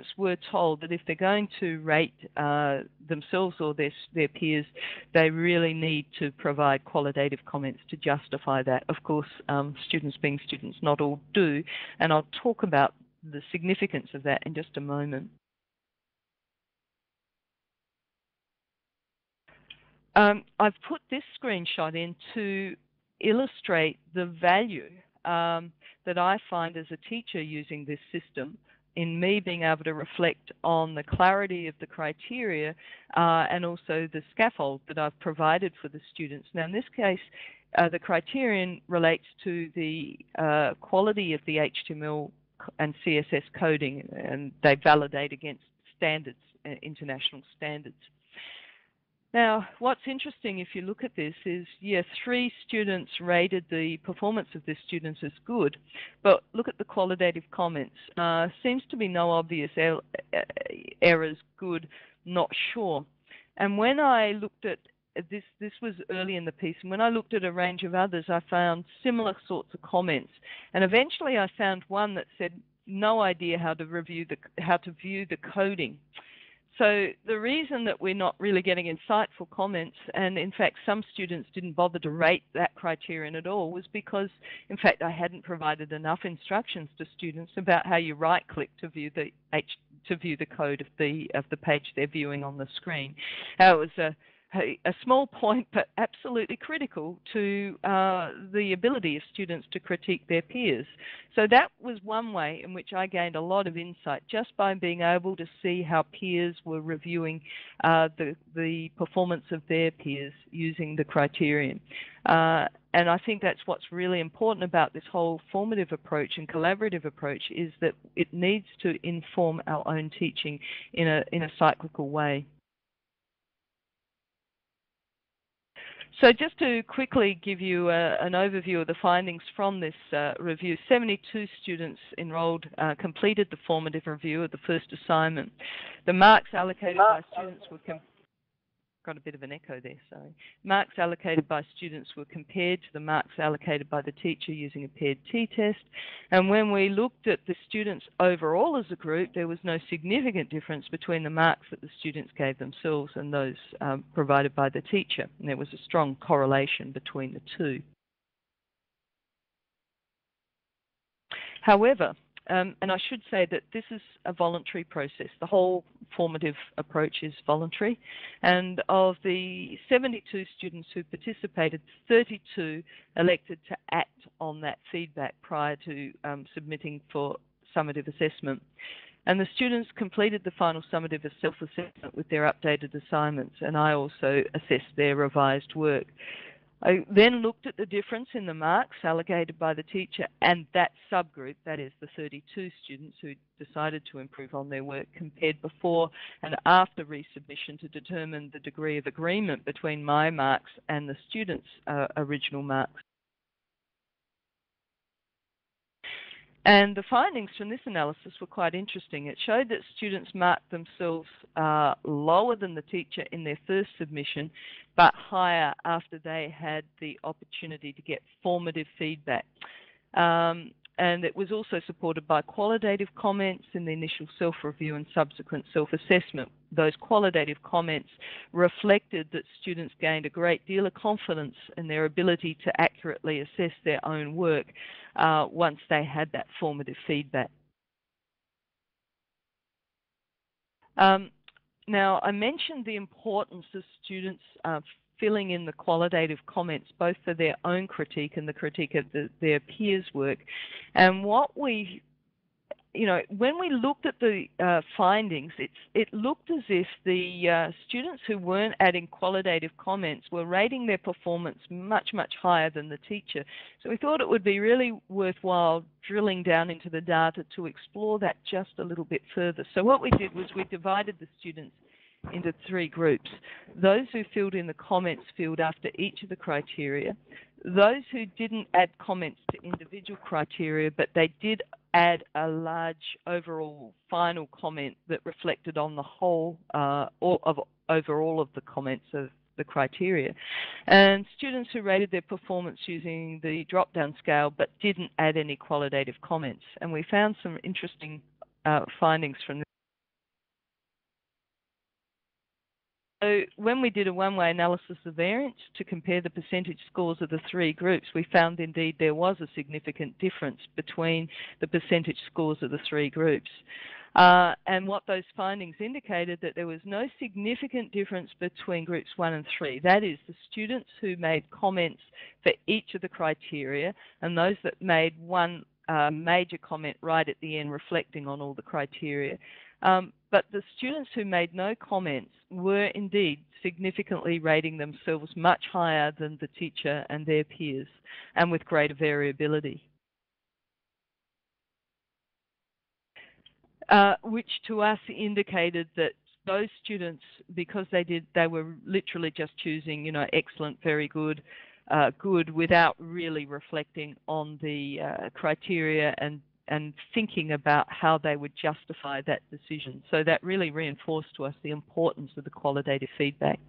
students were told that if they're going to rate themselves or their peers, they really need to provide qualitative comments to justify that. Of course, students being students, not all do, and I'll talk about the significance of that in just a moment. I've put this screenshot in to illustrate the value that I find as a teacher using this system in me being able to reflect on the clarity of the criteria and also the scaffold that I've provided for the students. Now, in this case, the criterion relates to the quality of the HTML and CSS coding, and they validate against standards, international standards. Now, what's interesting if you look at this is, 3 students rated the performance of the students as good, but look at the qualitative comments. Seems to be no obvious errors, good, not sure. And when I looked at this was early in the piece, and when I looked at a range of others, I found similar sorts of comments. And eventually I found one that said, no idea how to view the coding. So the reason that we're not really getting insightful comments, and in fact some students didn't bother to rate that criterion at all, was because in fact I hadn't provided enough instructions to students about how you right-click to view the code of the page they're viewing on the screen. It was a small point, but absolutely critical to the ability of students to critique their peers. So that was one way in which I gained a lot of insight, just by being able to see how peers were reviewing the performance of their peers using the criterion. And I think that's what's really important about this whole formative approach and collaborative approach, is that it needs to inform our own teaching in a cyclical way. So just to quickly give you an overview of the findings from this review, 72 students enrolled completed the formative review of the first assignment. The marks allocated by students were got a bit of an echo there, sorry. Marks allocated by students were compared to the marks allocated by the teacher using a paired t-test. And when we looked at the students overall as a group, there was no significant difference between the marks that the students gave themselves and those provided by the teacher. And there was a strong correlation between the two. However, and I should say that this is a voluntary process. The whole formative approach is voluntary. And of the 72 students who participated, 32 elected to act on that feedback prior to submitting for summative assessment. And the students completed the final summative self-assessment with their updated assignments, and I also assessed their revised work. I then looked at the difference in the marks allocated by the teacher and that subgroup, that is the 32 students who decided to improve on their work, compared before and after resubmission to determine the degree of agreement between my marks and the students' original marks. And the findings from this analysis were quite interesting. It showed that students marked themselves lower than the teacher in their first submission, but higher after they had the opportunity to get formative feedback. And it was also supported by qualitative comments in the initial self-review and subsequent self-assessment. Those qualitative comments reflected that students gained a great deal of confidence in their ability to accurately assess their own work once they had that formative feedback. Now, I mentioned the importance of students filling in the qualitative comments, both for their own critique and the critique of their peers' work. And what we, when we looked at the findings, it looked as if the students who weren't adding qualitative comments were rating their performance much, much higher than the teacher. So we thought it would be really worthwhile drilling down into the data to explore that just a little bit further. So what we did was we divided the students into 3 groups. Those who filled in the comments field after each of the criteria, those who didn't add comments to individual criteria, but they did add a large overall final comment that reflected on the whole overall of the comments of the criteria, and students who rated their performance using the drop-down scale but didn't add any qualitative comments. And we found some interesting findings from this. So when we did a one-way analysis of variance to compare the percentage scores of the three groups, we found indeed there was a significant difference between the percentage scores of the three groups. And what those findings indicated that there was no significant difference between groups 1 and 3. That is, the students who made comments for each of the criteria and those that made one major comment right at the end reflecting on all the criteria. But the students who made no comments were indeed significantly rating themselves much higher than the teacher and their peers, and with greater variability. Which to us indicated that those students, because they were literally just choosing, excellent, very good, good, without really reflecting on the criteria and thinking about how they would justify that decision. So that really reinforced to us the importance of the qualitative feedback.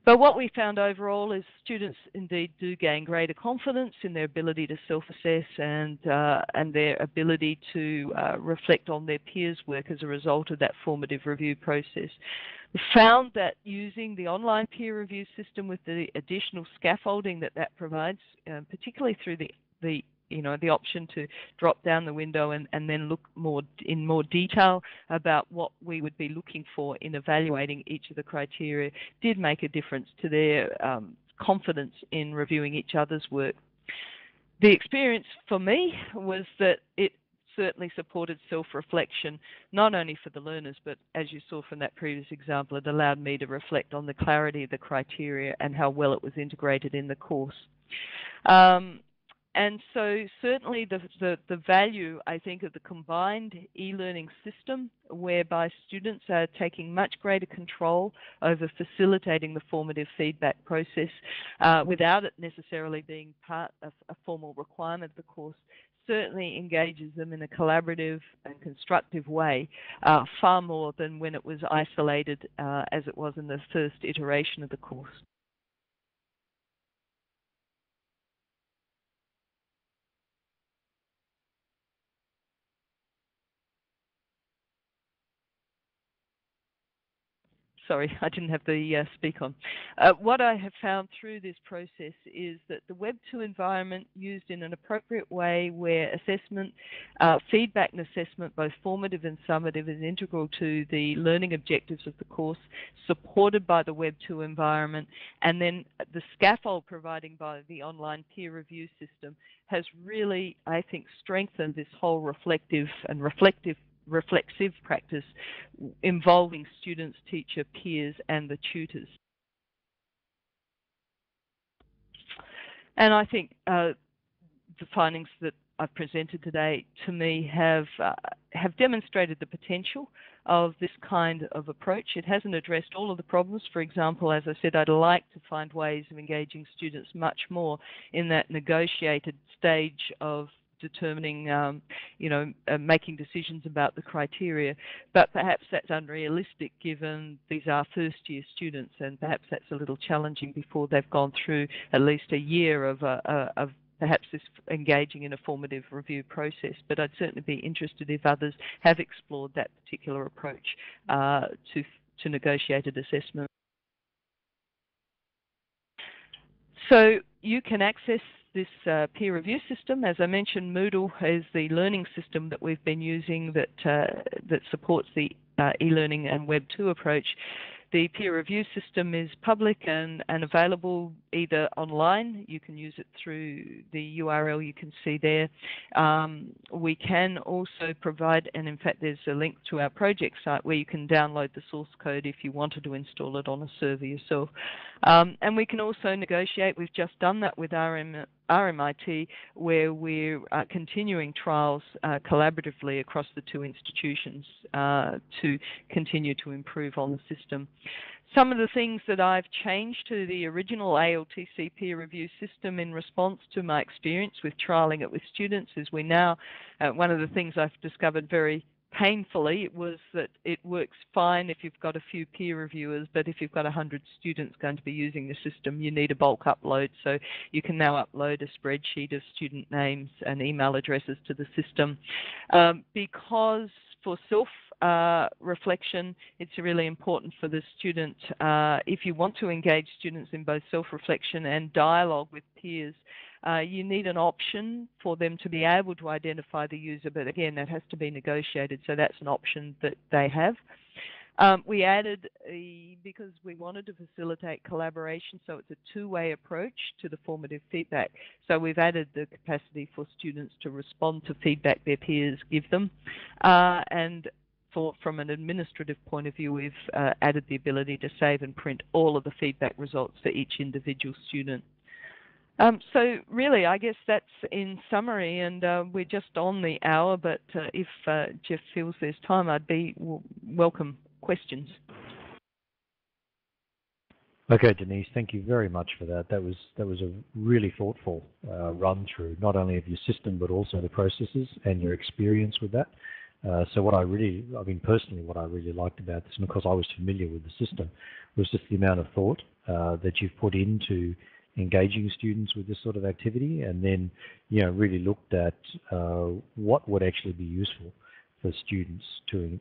But what we found overall is students indeed do gain greater confidence in their ability to self-assess and their ability to reflect on their peers' work as a result of that formative review process. We found that using the online peer review system with the additional scaffolding that provides, particularly through the option to drop down the window and then look in more detail about what we would be looking for in evaluating each of the criteria, did make a difference to their confidence in reviewing each other's work. The experience for me was that it certainly supported self-reflection, not only for the learners, but as you saw from that previous example, it allowed me to reflect on the clarity of the criteria and how well it was integrated in the course. And so certainly the value, I think, of the combined e-learning system, whereby students are taking much greater control over facilitating the formative feedback process without it necessarily being part of a formal requirement of the course, certainly engages them in a collaborative and constructive way, far more than when it was isolated as it was in the first iteration of the course. Sorry, I didn't have the speak on. What I have found through this process is that the Web 2 environment used in an appropriate way where assessment, feedback and assessment, both formative and summative, is integral to the learning objectives of the course, supported by the Web 2 environment, and then the scaffold provided by the online peer review system has really, I think, strengthened this whole reflective practice involving students, teacher, peers, and the tutors. And I think the findings that I've presented today, to me, have demonstrated the potential of this kind of approach. It hasn't addressed all of the problems. For example, as I said, I'd like to find ways of engaging students much more in that negotiated stage of determining, making decisions about the criteria. But perhaps that's unrealistic given these are first-year students, and perhaps that's a little challenging before they've gone through at least a year of perhaps this engaging in a formative review process. But I'd certainly be interested if others have explored that particular approach to negotiated assessment. So you can access this peer review system. As I mentioned, Moodle is the learning system that we've been using that supports the e-learning and Web 2 approach. The peer review system is public and available either online. You can use it through the URL you can see there. We can also provide, and in fact there's a link to our project site where you can download the source code if you wanted to install it on a server yourself. And we can also negotiate. We've just done that with RMIT, where we're continuing trials collaboratively across the two institutions to continue to improve on the system. Some of the things that I've changed to the original ALTC peer review system in response to my experience with trialling it with students is we now, one of the things I've discovered very painfully was that it works fine if you've got a few peer reviewers, but if you've got 100 students going to be using the system, you need a bulk upload. So you can now upload a spreadsheet of student names and email addresses to the system. Because for self-reflection, it's really important for the student, if you want to engage students in both self-reflection and dialogue with peers, you need an option for them to be able to identify the user, but again, that has to be negotiated, so that's an option that they have. We added, because we wanted to facilitate collaboration, so it's a two-way approach to the formative feedback. So we've added the capacity for students to respond to feedback their peers give them. And from an administrative point of view, we've added the ability to save and print all of the feedback results for each individual student. So really, I guess that's in summary, and we're just on the hour, but if Jeff feels there's time, I'd be welcome questions. Okay, Denise, thank you very much for that. That was a really thoughtful run through, not only of your system, but also the processes and your experience with that. So what personally, what I really liked about this, and of course I was familiar with the system, was just the amount of thought that you've put into engaging students with this sort of activity, and then really looked at what would actually be useful for students to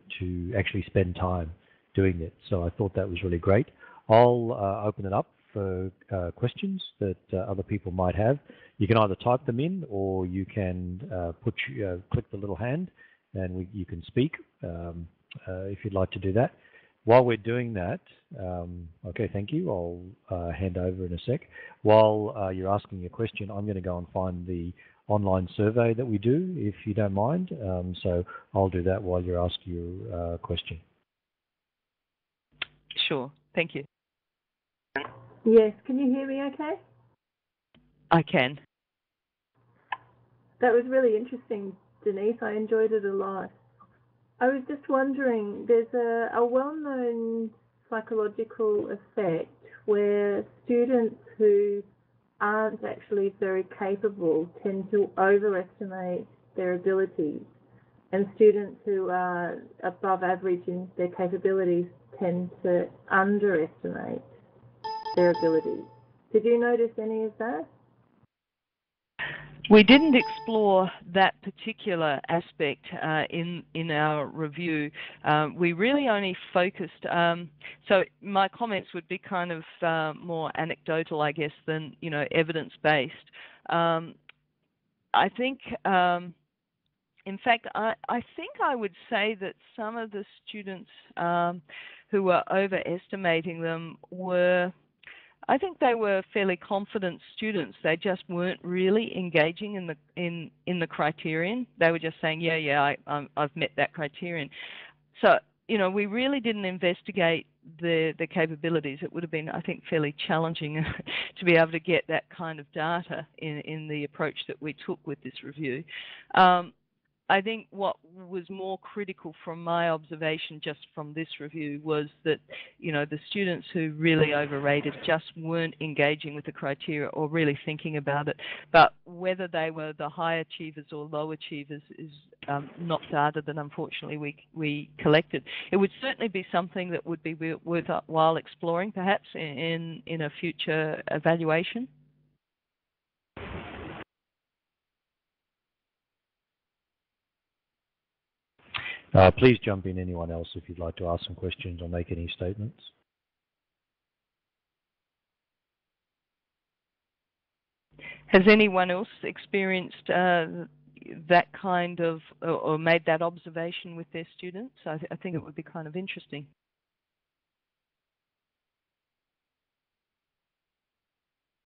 actually spend time doing it. So I thought that was really great. I'll open it up for questions that other people might have. You can either type them in, or you can click the little hand and you can speak if you'd like to do that. While we're doing that, okay, thank you. I'll hand over in a sec. While you're asking your question, I'm going to go and find the online survey that we do, if you don't mind. So I'll do that while you're asking your question. Sure, thank you. Yes, can you hear me okay? I can. That was really interesting, Denise. I enjoyed it a lot. I was just wondering, there's a well-known psychological effect where students who aren't actually very capable tend to overestimate their abilities, and students who are above average in their capabilities tend to underestimate their abilities. Did you notice any of that? We didn't explore that particular aspect in our review. We really only focused, so my comments would be kind of more anecdotal, I guess, than evidence-based. I think, in fact, I think I would say that some of the students who were overestimating them I think they were fairly confident students. They just weren't really engaging in the criterion. They were just saying, I've met that criterion. So, we really didn't investigate the capabilities. It would have been, I think, fairly challenging to be able to get that kind of data in the approach that we took with this review. I think what was more critical from my observation just from this review was that, the students who really overrated just weren't engaging with the criteria or really thinking about it. But whether they were the high achievers or low achievers is not data that unfortunately we collected. It would certainly be something that would be worthwhile exploring perhaps in a future evaluation. Please jump in, anyone else, if you'd like to ask some questions or make any statements. Has anyone else experienced that kind of, or made that observation with their students? I think it would be kind of interesting.